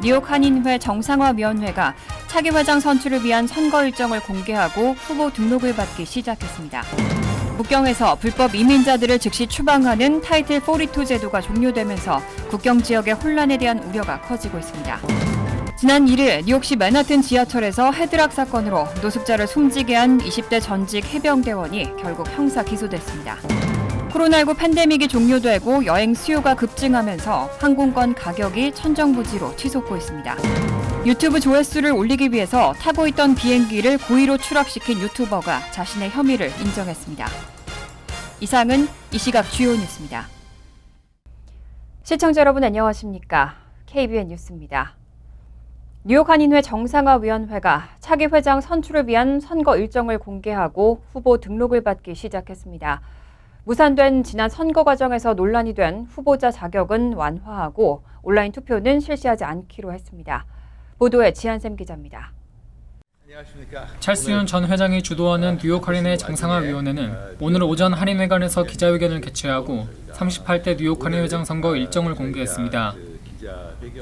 뉴욕 한인회 정상화위원회가 차기 회장 선출을 위한 선거 일정을 공개하고 후보 등록을 받기 시작했습니다. 국경에서 불법 이민자들을 즉시 추방하는 타이틀 42 제도가 종료되면서 국경 지역의 혼란에 대한 우려가 커지고 있습니다. 지난 1일 뉴욕시 맨하튼 지하철에서 헤드락 사건으로 노숙자를 숨지게 한 20대 전직 해병대원이 결국 형사 기소됐습니다. 코로나19 팬데믹이 종료되고 여행 수요가 급증하면서 항공권 가격이 천정부지로 치솟고 있습니다. 유튜브 조회수를 올리기 위해서 타고 있던 비행기를 고의로 추락시킨 유튜버가 자신의 혐의를 인정했습니다. 이상은 이 시각 주요 뉴스입니다. 시청자 여러분 안녕하십니까? KBN 뉴스입니다. 뉴욕 한인회 정상화위원회가 차기 회장 선출을 위한 선거 일정을 공개하고 후보 등록을 받기 시작했습니다. 무산된 지난 선거 과정에서 논란이 된 후보자 자격은 완화하고 온라인 투표는 실시하지 않기로 했습니다. 보도에 지한샘 기자입니다. 찰스윤 전 회장이 주도하는 뉴욕 한인회 정상화위원회는 오늘 오전 한인회관에서 기자회견을 개최하고 38대 뉴욕 한인회장 선거 일정을 공개했습니다.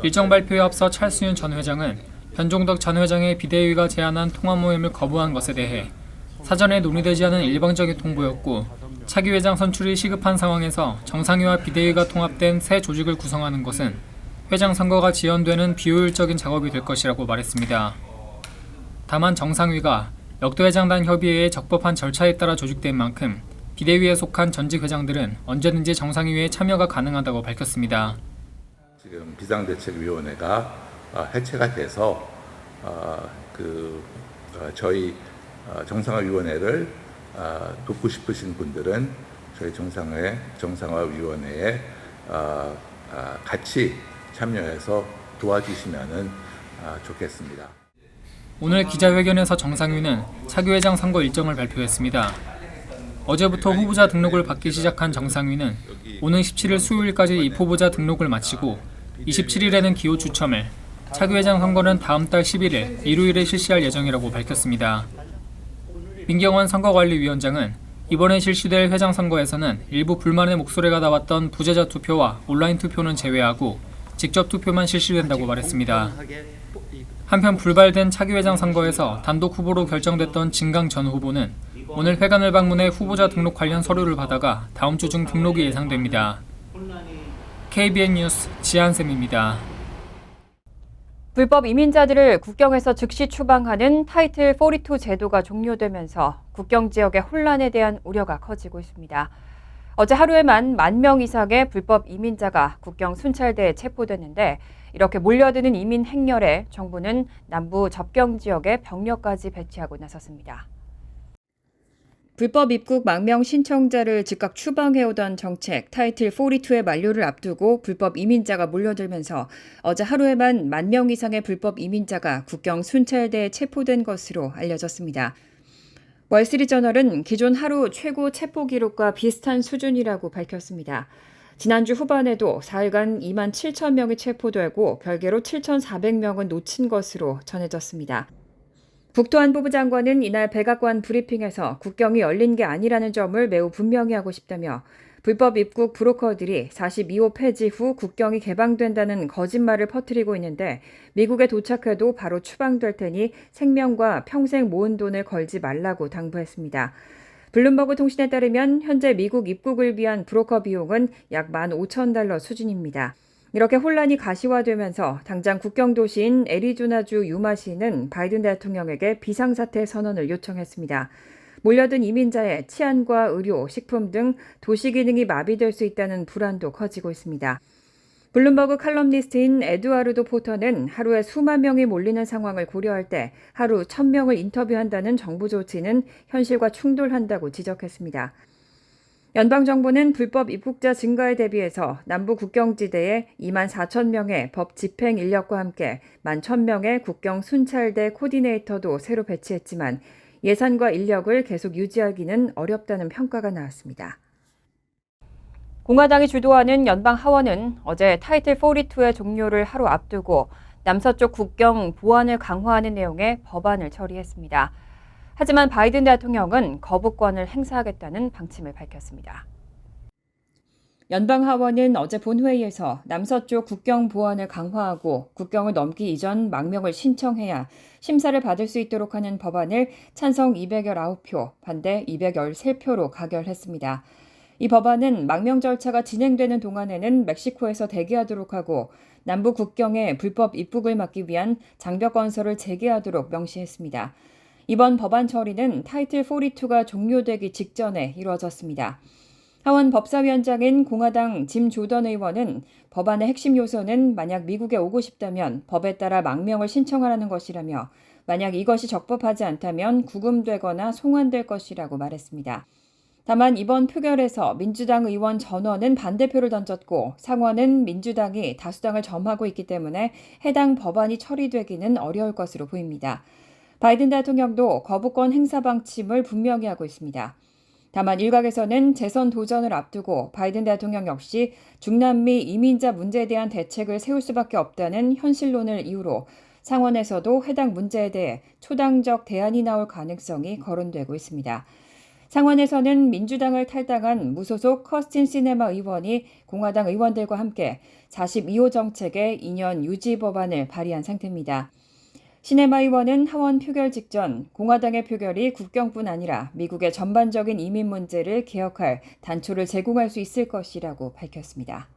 일정 발표에 앞서 찰스윤 전 회장은 변종덕 전 회장의 비대위가 제안한 통합 모임을 거부한 것에 대해 사전에 논의되지 않은 일방적인 통보였고 차기 회장 선출이 시급한 상황에서 정상회와 비대위가 통합된 새 조직을 구성하는 것은 회장 선거가 지연되는 비효율적인 작업이 될 것이라고 말했습니다. 다만 정상회가 역대회장단 협의회의 적법한 절차에 따라 조직된 만큼 비대위에 속한 전직 회장들은 언제든지 정상회의에 참여가 가능하다고 밝혔습니다. 지금 비상대책위원회가 해체가 돼서 저희 정상화위원회를 돕고 싶으신 분들은 저희 정상화위원회에 같이 참여해서 도와주시면 좋겠습니다. 오늘 기자회견에서 정상위는 차기 회장 선거 일정을 발표했습니다. 어제부터 후보자 등록을 받기 시작한 정상위는 오는 17일 수요일까지 입후보자 등록을 마치고 27일에는 기호 추첨을, 차기 회장 선거는 다음 달 11일 일요일에 실시할 예정이라고 밝혔습니다. 민경원 선거관리위원장은 이번에 실시될 회장 선거에서는 일부 불만의 목소리가 나왔던 부재자 투표와 온라인 투표는 제외하고 직접 투표만 실시된다고 말했습니다. 한편 불발된 차기 회장 선거에서 단독 후보로 결정됐던 진강 전 후보는 오늘 회관을 방문해 후보자 등록 관련 서류를 받아가 다음 주 중 등록이 예상됩니다. KBN 뉴스 지한샘입니다. 불법 이민자들을 국경에서 즉시 추방하는 타이틀 42 제도가 종료되면서 국경 지역의 혼란에 대한 우려가 커지고 있습니다. 어제 하루에만 10,000명 이상의 불법 이민자가 국경 순찰대에 체포됐는데 이렇게 몰려드는 이민 행렬에 정부는 남부 접경 지역에 병력까지 배치하고 나섰습니다. 불법 입국 망명 신청자를 즉각 추방해오던 정책 타이틀 42의 만료를 앞두고 불법 이민자가 몰려들면서 어제 하루에만 10,000명 이상의 불법 이민자가 국경 순찰대에 체포된 것으로 알려졌습니다. 월스트리트저널은 기존 하루 최고 체포 기록과 비슷한 수준이라고 밝혔습니다. 지난주 후반에도 4일간 27,000명이 체포되고 별개로 7,400명은 놓친 것으로 전해졌습니다. 국토안보부 장관은 이날 백악관 브리핑에서 국경이 열린 게 아니라는 점을 매우 분명히 하고 싶다며 불법 입국 브로커들이 42호 폐지 후 국경이 개방된다는 거짓말을 퍼뜨리고 있는데 미국에 도착해도 바로 추방될 테니 생명과 평생 모은 돈을 걸지 말라고 당부했습니다. 블룸버그 통신에 따르면 현재 미국 입국을 위한 브로커 비용은 약 $15,000 수준입니다. 이렇게 혼란이 가시화되면서 당장 국경 도시인 애리조나주 유마시는 바이든 대통령에게 비상사태 선언을 요청했습니다. 몰려든 이민자의 치안과 의료, 식품 등 도시 기능이 마비될 수 있다는 불안도 커지고 있습니다. 블룸버그 칼럼니스트인 에두아르도 포터는 하루에 수만 명이 몰리는 상황을 고려할 때 하루 1,000명을 인터뷰한다는 정부 조치는 현실과 충돌한다고 지적했습니다. 연방정부는 불법 입국자 증가에 대비해서 남부 국경지대에 24,000명의 법 집행 인력과 함께 11,000명의 국경 순찰대 코디네이터도 새로 배치했지만 예산과 인력을 계속 유지하기는 어렵다는 평가가 나왔습니다. 공화당이 주도하는 연방 하원은 어제 타이틀 42의 종료를 하루 앞두고 남서쪽 국경 보안을 강화하는 내용의 법안을 처리했습니다. 하지만 바이든 대통령은 거부권을 행사하겠다는 방침을 밝혔습니다. 연방하원은 어제 본회의에서 남서쪽 국경 보안을 강화하고 국경을 넘기 이전 망명을 신청해야 심사를 받을 수 있도록 하는 법안을 찬성 219표, 반대 213표로 가결했습니다. 이 법안은 망명 절차가 진행되는 동안에는 멕시코에서 대기하도록 하고 남부 국경에 불법 입국을 막기 위한 장벽 건설을 재개하도록 명시했습니다. 이번 법안 처리는 타이틀 42가 종료되기 직전에 이루어졌습니다. 하원 법사위원장인 공화당 짐 조던 의원은 법안의 핵심 요소는 만약 미국에 오고 싶다면 법에 따라 망명을 신청하라는 것이라며 만약 이것이 적법하지 않다면 구금되거나 송환될 것이라고 말했습니다. 다만 이번 표결에서 민주당 의원 전원은 반대표를 던졌고 상원은 민주당이 다수당을 점하고 있기 때문에 해당 법안이 처리되기는 어려울 것으로 보입니다. 바이든 대통령도 거부권 행사 방침을 분명히 하고 있습니다. 다만 일각에서는 재선 도전을 앞두고 바이든 대통령 역시 중남미 이민자 문제에 대한 대책을 세울 수밖에 없다는 현실론을 이유로 상원에서도 해당 문제에 대해 초당적 대안이 나올 가능성이 거론되고 있습니다. 상원에서는 민주당을 탈당한 무소속 커스틴 시네마 의원이 공화당 의원들과 함께 42호 정책의 2년 유지 법안을 발의한 상태입니다. 시네마 의원은 하원 표결 직전 공화당의 표결이 국경뿐 아니라 미국의 전반적인 이민 문제를 개혁할 단초를 제공할 수 있을 것이라고 밝혔습니다.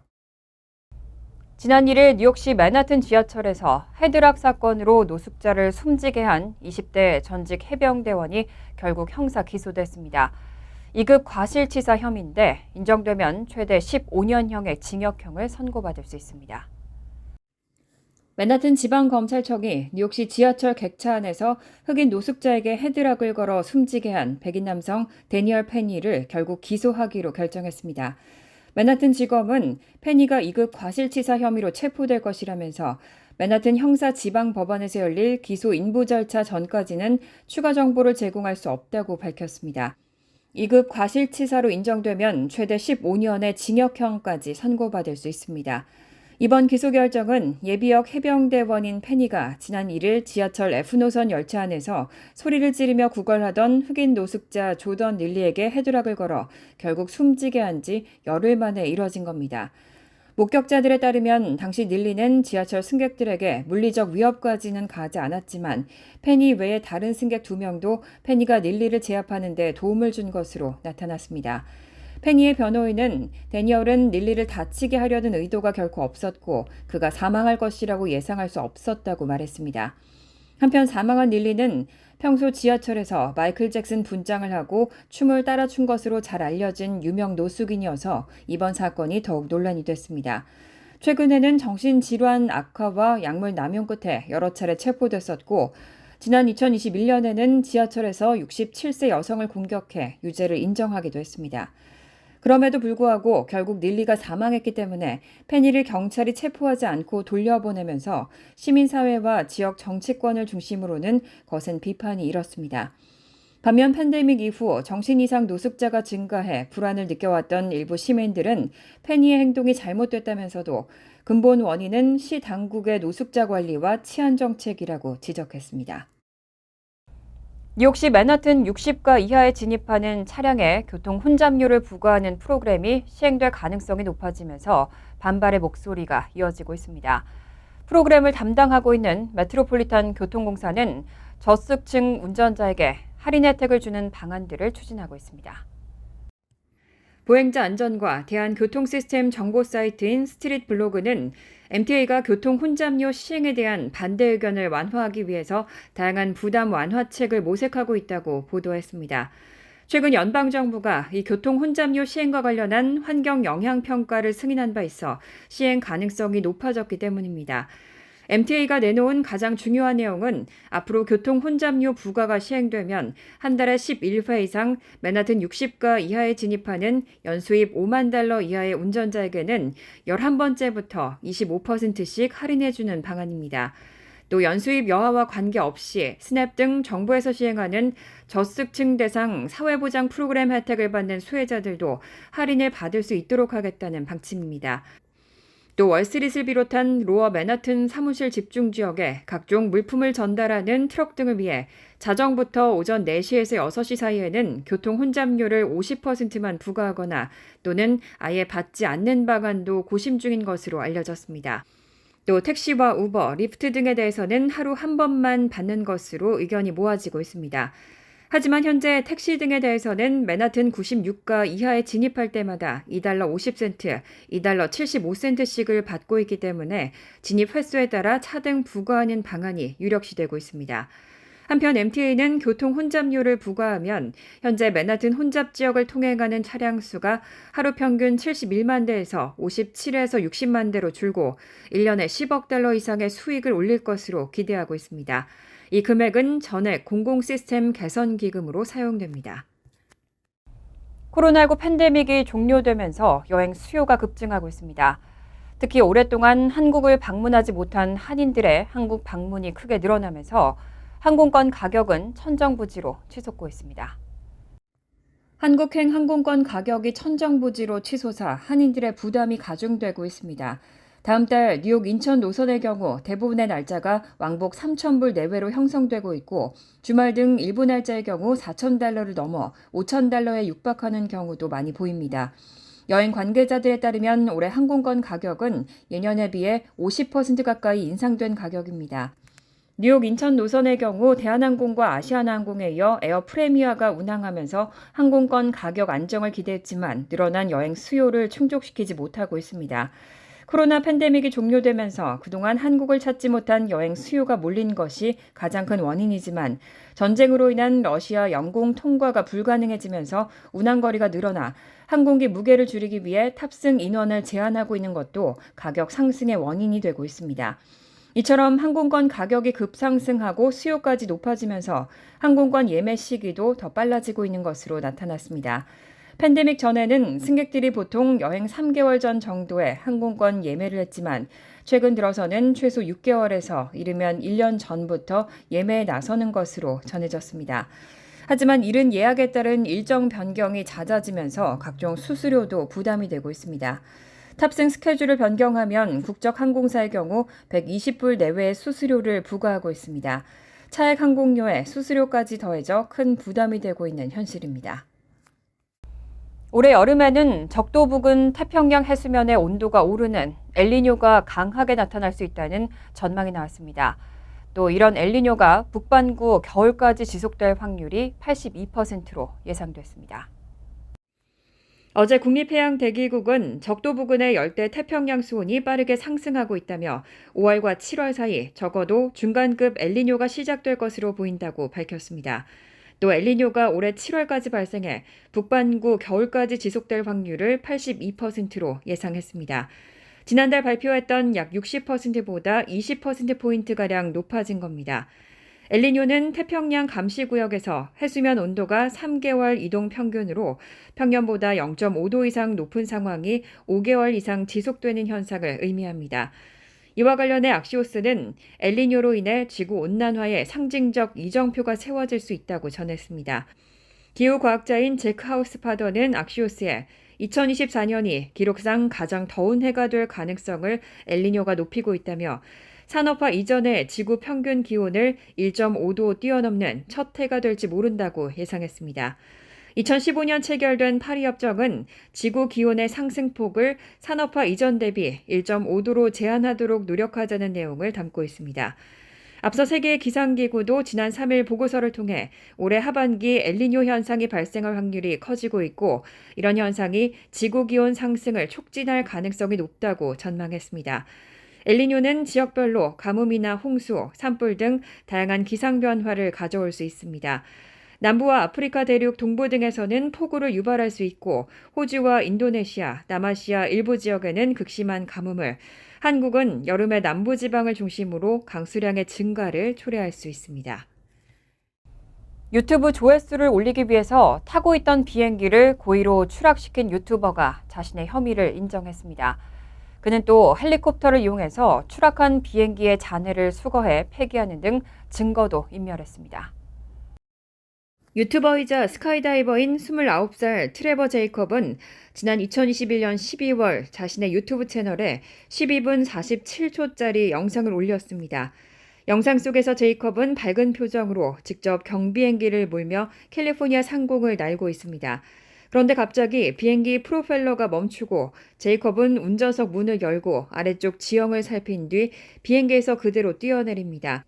지난 1일 뉴욕시 맨하튼 지하철에서 헤드락 사건으로 노숙자를 숨지게 한 20대 전직 해병대원이 결국 형사 기소됐습니다. 2급 과실치사 혐의인데 인정되면 최대 15년형의 징역형을 선고받을 수 있습니다. 맨하튼 지방검찰청이 뉴욕시 지하철 객차 안에서 흑인 노숙자에게 헤드락을 걸어 숨지게 한 백인 남성 데니얼 페니를 결국 기소하기로 결정했습니다. 맨하튼 지검은 페니가 2급 과실치사 혐의로 체포될 것이라면서 맨하튼 형사지방법원에서 열릴 기소 인부 절차 전까지는 추가 정보를 제공할 수 없다고 밝혔습니다. 2급 과실치사로 인정되면 최대 15년의 징역형까지 선고받을 수 있습니다. 이번 기소 결정은 예비역 해병대원인 페니가 지난 1일 지하철 F노선 열차 안에서 소리를 지르며 구걸하던 흑인 노숙자 조던 릴리에게 헤드락을 걸어 결국 숨지게 한 지 열흘 만에 이뤄진 겁니다. 목격자들에 따르면 당시 릴리는 지하철 승객들에게 물리적 위협까지는 가하지 않았지만 페니 외에 다른 승객 2명도 페니가 릴리를 제압하는 데 도움을 준 것으로 나타났습니다. 페니의 변호인은 데니얼은 릴리를 다치게 하려는 의도가 결코 없었고 그가 사망할 것이라고 예상할 수 없었다고 말했습니다. 한편 사망한 릴리는 평소 지하철에서 마이클 잭슨 분장을 하고 춤을 따라 춘 것으로 잘 알려진 유명 노숙인이어서 이번 사건이 더욱 논란이 됐습니다. 최근에는 정신질환 악화와 약물 남용 끝에 여러 차례 체포됐었고 지난 2021년에는 지하철에서 67세 여성을 공격해 유죄를 인정하기도 했습니다. 그럼에도 불구하고 결국 릴리가 사망했기 때문에 페니를 경찰이 체포하지 않고 돌려보내면서 시민사회와 지역 정치권을 중심으로는 거센 비판이 일었습니다. 반면 팬데믹 이후 정신 이상 노숙자가 증가해 불안을 느껴왔던 일부 시민들은 페니의 행동이 잘못됐다면서도 근본 원인은 시 당국의 노숙자 관리와 치안 정책이라고 지적했습니다. 뉴욕시 맨하튼 60가 이하에 진입하는 차량에 교통 혼잡료를 부과하는 프로그램이 시행될 가능성이 높아지면서 반발의 목소리가 이어지고 있습니다. 프로그램을 담당하고 있는 메트로폴리탄 교통공사는 저숙층 운전자에게 할인 혜택을 주는 방안들을 추진하고 있습니다. 보행자 안전과 대한교통시스템 정보 사이트인 스트릿 블로그는 MTA가 교통 혼잡료 시행에 대한 반대 의견을 완화하기 위해서 다양한 부담 완화책을 모색하고 있다고 보도했습니다. 최근 연방정부가 이 교통 혼잡료 시행과 관련한 환경 영향 평가를 승인한 바 있어 시행 가능성이 높아졌기 때문입니다. MTA가 내놓은 가장 중요한 내용은 앞으로 교통 혼잡료 부과가 시행되면 한 달에 11회 이상 맨하튼 60가 이하에 진입하는 연수입 $50,000 이하의 운전자에게는 11번째부터 25%씩 할인해주는 방안입니다. 또 연수입 여하와 관계없이 스냅 등 정부에서 시행하는 저숙층 대상 사회보장 프로그램 혜택을 받는 수혜자들도 할인을 받을 수 있도록 하겠다는 방침입니다. 또 월스트리트를 비롯한 로어 맨하튼 사무실 집중 지역에 각종 물품을 전달하는 트럭 등을 위해 자정부터 오전 4시에서 6시 사이에는 교통 혼잡료를 50%만 부과하거나 또는 아예 받지 않는 방안도 고심 중인 것으로 알려졌습니다. 또 택시와 우버, 리프트 등에 대해서는 하루 한 번만 받는 것으로 의견이 모아지고 있습니다. 하지만 현재 택시 등에 대해서는 맨하튼 96가 이하에 진입할 때마다 $2 50센트, $2 75센트씩을 받고 있기 때문에 진입 횟수에 따라 차등 부과하는 방안이 유력시되고 있습니다. 한편 MTA는 교통 혼잡료를 부과하면 현재 맨하튼 혼잡 지역을 통행하는 차량 수가 하루 평균 71만 대에서 57에서 60만 대로 줄고 1년에 $10억 이상의 수익을 올릴 것으로 기대하고 있습니다. 이 금액은 전액 공공 시스템 개선 기금으로 사용됩니다. 코로나19 팬데믹이 종료되면서 여행 수요가 급증하고 있습니다. 특히 오랫동안 한국을 방문하지 못한 한인들의 한국 방문이 크게 늘어나면서 항공권 가격은 천정부지로 치솟고 있습니다. 한국행 항공권 가격이 천정부지로 치솟아 한인들의 부담이 가중되고 있습니다. 다음 달 뉴욕 인천 노선의 경우 대부분의 날짜가 왕복 $3,000 내외로 형성되고 있고 주말 등 일부 날짜의 경우 $4,000를 넘어 $5,000에 육박하는 경우도 많이 보입니다. 여행 관계자들에 따르면 올해 항공권 가격은 예년에 비해 50% 가까이 인상된 가격입니다. 뉴욕 인천 노선의 경우 대한항공과 아시아나항공에 이어 에어 프레미어가 운항하면서 항공권 가격 안정을 기대했지만 늘어난 여행 수요를 충족시키지 못하고 있습니다. 코로나 팬데믹이 종료되면서 그동안 한국을 찾지 못한 여행 수요가 몰린 것이 가장 큰 원인이지만 전쟁으로 인한 러시아 영공 통과가 불가능해지면서 운항거리가 늘어나 항공기 무게를 줄이기 위해 탑승 인원을 제한하고 있는 것도 가격 상승의 원인이 되고 있습니다. 이처럼 항공권 가격이 급상승하고 수요까지 높아지면서 항공권 예매 시기도 더 빨라지고 있는 것으로 나타났습니다. 팬데믹 전에는 승객들이 보통 여행 3개월 전 정도에 항공권 예매를 했지만 최근 들어서는 최소 6개월에서 이르면 1년 전부터 예매에 나서는 것으로 전해졌습니다. 하지만 이른 예약에 따른 일정 변경이 잦아지면서 각종 수수료도 부담이 되고 있습니다. 탑승 스케줄을 변경하면 국적 항공사의 경우 $120 내외의 수수료를 부과하고 있습니다. 차액 항공료에 수수료까지 더해져 큰 부담이 되고 있는 현실입니다. 올해 여름에는 적도 부근 태평양 해수면의 온도가 오르는 엘니뇨가 강하게 나타날 수 있다는 전망이 나왔습니다. 또 이런 엘니뇨가 북반구 겨울까지 지속될 확률이 82%로 예상됐습니다. 어제 국립해양대기국은 적도 부근의 열대 태평양 수온이 빠르게 상승하고 있다며 5월과 7월 사이 적어도 중간급 엘니뇨가 시작될 것으로 보인다고 밝혔습니다. 또 엘니뇨가 올해 7월까지 발생해 북반구 겨울까지 지속될 확률을 82%로 예상했습니다. 지난달 발표했던 약 60%보다 20%포인트가량 높아진 겁니다. 엘니뇨는 태평양 감시구역에서 해수면 온도가 3개월 이동 평균으로 평년보다 0.5도 이상 높은 상황이 5개월 이상 지속되는 현상을 의미합니다. 이와 관련해 악시오스는 엘니뇨로 인해 지구온난화의 상징적 이정표가 세워질 수 있다고 전했습니다. 기후과학자인 제크 하우스파더는 악시오스에 2024년이 기록상 가장 더운 해가 될 가능성을 엘니뇨가 높이고 있다며 산업화 이전의 지구 평균 기온을 1.5도 뛰어넘는 첫 해가 될지 모른다고 예상했습니다. 2015년 체결된 파리협정은 지구 기온의 상승폭을 산업화 이전 대비 1.5도로 제한하도록 노력하자는 내용을 담고 있습니다. 앞서 세계 기상기구도 지난 3일 보고서를 통해 올해 하반기 엘니뇨 현상이 발생할 확률이 커지고 있고 이런 현상이 지구 기온 상승을 촉진할 가능성이 높다고 전망했습니다. 엘니뇨는 지역별로 가뭄이나 홍수, 산불 등 다양한 기상 변화를 가져올 수 있습니다. 남부와 아프리카 대륙 동부 등에서는 폭우를 유발할 수 있고 호주와 인도네시아, 남아시아 일부 지역에는 극심한 가뭄을, 한국은 여름에 남부지방을 중심으로 강수량의 증가를 초래할 수 있습니다. 유튜브 조회수를 올리기 위해서 타고 있던 비행기를 고의로 추락시킨 유튜버가 자신의 혐의를 인정했습니다. 그는 또 헬리콥터를 이용해서 추락한 비행기의 잔해를 수거해 폐기하는 등 증거도 인멸했습니다. 유튜버이자 스카이다이버인 29살 트레버 제이컵은 지난 2021년 12월 자신의 유튜브 채널에 12분 47초짜리 영상을 올렸습니다. 영상 속에서 제이컵은 밝은 표정으로 직접 경비행기를 몰며 캘리포니아 상공을 날고 있습니다. 그런데 갑자기 비행기 프로펠러가 멈추고 제이컵은 운전석 문을 열고 아래쪽 지형을 살핀 뒤 비행기에서 그대로 뛰어내립니다.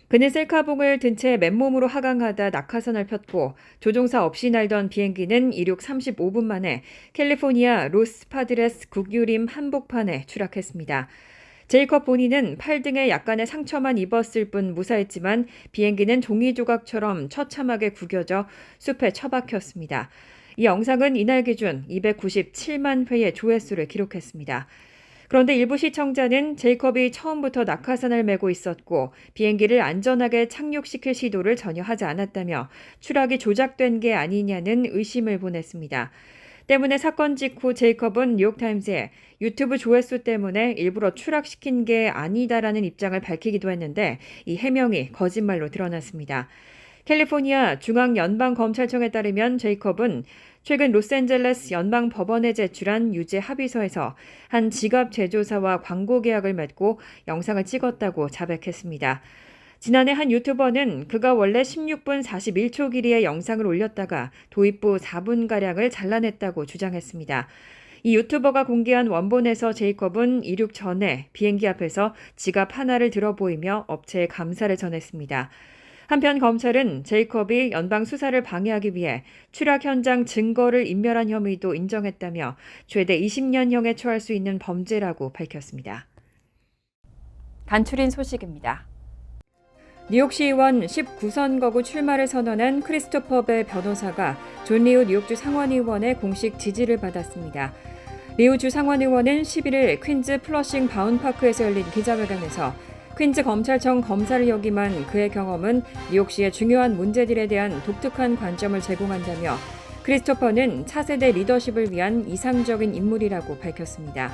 그는 셀카봉을 든 채 맨몸으로 하강하다 낙하산을 폈고 조종사 없이 날던 비행기는 이륙 35분 만에 캘리포니아 로스파드레스 국유림 한복판에 추락했습니다. 제이컵 본인은 팔 등에 약간의 상처만 입었을 뿐 무사했지만 비행기는 종이 조각처럼 처참하게 구겨져 숲에 처박혔습니다. 이 영상은 이날 기준 297만 회의 조회수를 기록했습니다. 그런데 일부 시청자는 제이컵이 처음부터 낙하산을 메고 있었고 비행기를 안전하게 착륙시킬 시도를 전혀 하지 않았다며 추락이 조작된 게 아니냐는 의심을 보냈습니다. 때문에 사건 직후 제이컵은 뉴욕타임즈에 유튜브 조회수 때문에 일부러 추락시킨 게 아니다라는 입장을 밝히기도 했는데 이 해명이 거짓말로 드러났습니다. 캘리포니아 중앙연방검찰청에 따르면 제이컵은 최근 로스앤젤레스 연방법원에 제출한 유죄 합의서에서 한 지갑 제조사와 광고 계약을 맺고 영상을 찍었다고 자백했습니다. 지난해 한 유튜버는 그가 원래 16분 41초 길이의 영상을 올렸다가 도입부 4분가량을 잘라냈다고 주장했습니다. 이 유튜버가 공개한 원본에서 제이컵은 이륙 전에 비행기 앞에서 지갑 하나를 들어 보이며 업체에 감사를 전했습니다. 한편 검찰은 제이컵이 연방 수사를 방해하기 위해 추락 현장 증거를 인멸한 혐의도 인정했다며 최대 20년형에 처할 수 있는 범죄라고 밝혔습니다. 간추린 소식입니다. 뉴욕시 의원 19선거구 출마를 선언한 크리스토퍼 벨 변호사가 존 리우 뉴욕주 상원의원의 공식 지지를 받았습니다. 리우 주 상원의원은 11일 퀸즈 플러싱 바운파크에서 열린 기자회견에서 퀸즈 검찰청 검사를 역임한 그의 경험은 뉴욕시의 중요한 문제들에 대한 독특한 관점을 제공한다며 크리스토퍼는 차세대 리더십을 위한 이상적인 인물이라고 밝혔습니다.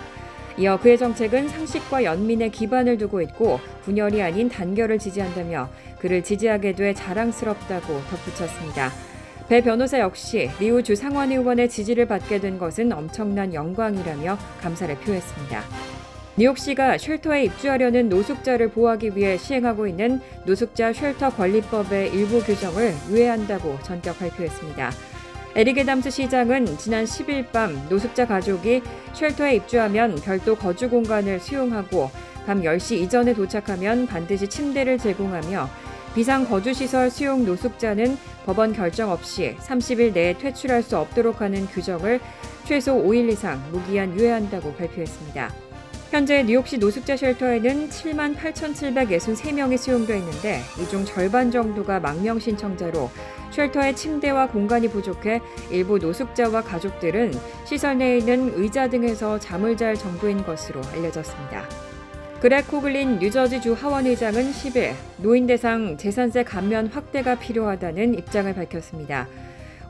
이어 그의 정책은 상식과 연민의 기반을 두고 있고 분열이 아닌 단결을 지지한다며 그를 지지하게 돼 자랑스럽다고 덧붙였습니다. 배 변호사 역시 리우 주 상원의원의 지지를 받게 된 것은 엄청난 영광이라며 감사를 표했습니다. 뉴욕시가 쉘터에 입주하려는 노숙자를 보호하기 위해 시행하고 있는 노숙자 쉘터 관리법의 일부 규정을 유예한다고 전격 발표했습니다. 에릭 애담스 시장은 지난 10일 밤 노숙자 가족이 쉘터에 입주하면 별도 거주 공간을 수용하고 밤 10시 이전에 도착하면 반드시 침대를 제공하며 비상거주시설 수용 노숙자는 법원 결정 없이 30일 내에 퇴출할 수 없도록 하는 규정을 최소 5일 이상 무기한 유예한다고 발표했습니다. 현재 뉴욕시 노숙자 쉘터에는 78,763명이 수용되어 있는데 이 중 절반 정도가 망명 신청자로 쉘터에 침대와 공간이 부족해 일부 노숙자와 가족들은 시설 내에 있는 의자 등에서 잠을 잘 정도인 것으로 알려졌습니다. 그렉 코글린 뉴저지주 하원의장은 10일 노인 대상 재산세 감면 확대가 필요하다는 입장을 밝혔습니다.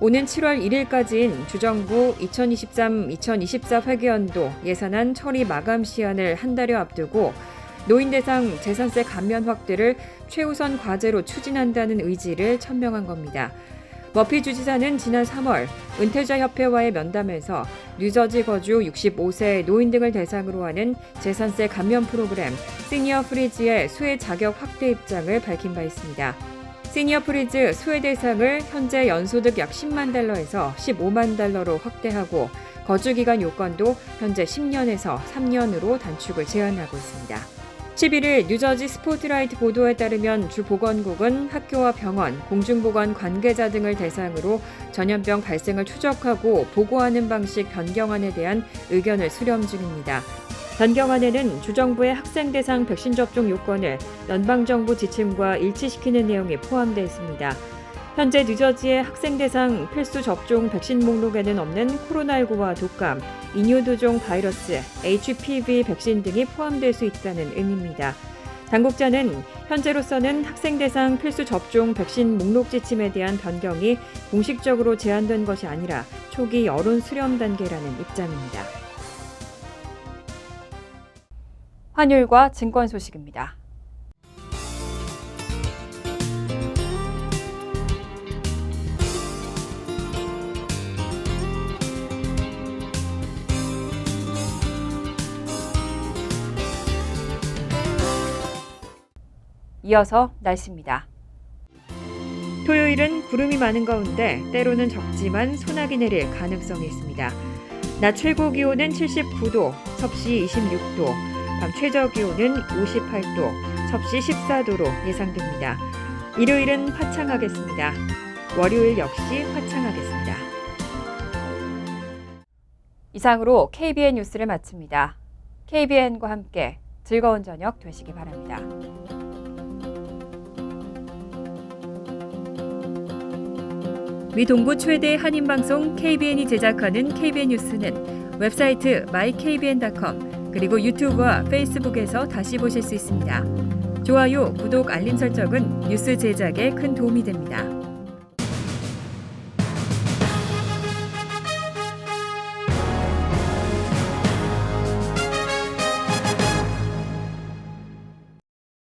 오는 7월 1일까지인 주정부 2023-2024 회계연도 예산안 처리 마감 시한을 한 달여 앞두고 노인 대상 재산세 감면 확대를 최우선 과제로 추진한다는 의지를 천명한 겁니다. 머피 주지사는 지난 3월 은퇴자 협회와의 면담에서 뉴저지 거주 65세 노인 등을 대상으로 하는 재산세 감면 프로그램 시니어 프리즈의 수혜 자격 확대 입장을 밝힌 바 있습니다. 시니어 프리즈 수혜 대상을 현재 연소득 약 10만 달러에서 15만 달러로 확대하고 거주기간 요건도 현재 10년에서 3년으로 단축을 제한하고 있습니다. 11일 뉴저지 스포트라이트 보도에 따르면 주 보건국은 학교와 병원, 공중보건 관계자 등을 대상으로 전염병 발생을 추적하고 보고하는 방식 변경안에 대한 의견을 수렴 중입니다. 변경안에는 주정부의 학생 대상 백신 접종 요건을 연방정부 지침과 일치시키는 내용이 포함되어 있습니다. 현재 뉴저지의 학생 대상 필수 접종 백신 목록에는 없는 코로나19와 독감, 인유두종 바이러스, HPV 백신 등이 포함될 수 있다는 의미입니다. 당국자는 현재로서는 학생 대상 필수 접종 백신 목록 지침에 대한 변경이 공식적으로 제안된 것이 아니라 초기 여론 수렴 단계라는 입장입니다. 환율과 증권 소식입니다. 이어서 날씨입니다. 토요일은 구름이 많은 가운데 때로는 적지만 소나기 내릴 가능성이 있습니다. 낮 최고 기온은 79도, 섭씨 26도, 밤 최저 기온은 58도, 섭씨 14도로 예상됩니다. 일요일은 화창하겠습니다. 월요일 역시 화창하겠습니다. 이상으로 KBN 뉴스를 마칩니다. KBN과 함께 즐거운 저녁 되시기 바랍니다. 미 동부 최대 한인방송 KBN이 제작하는 KBN 뉴스는 웹사이트 mykbn.com 그리고 유튜브와 페이스북에서 다시 보실 수 있습니다. 좋아요, 구독, 알림 설정은 뉴스 제작에 큰 도움이 됩니다.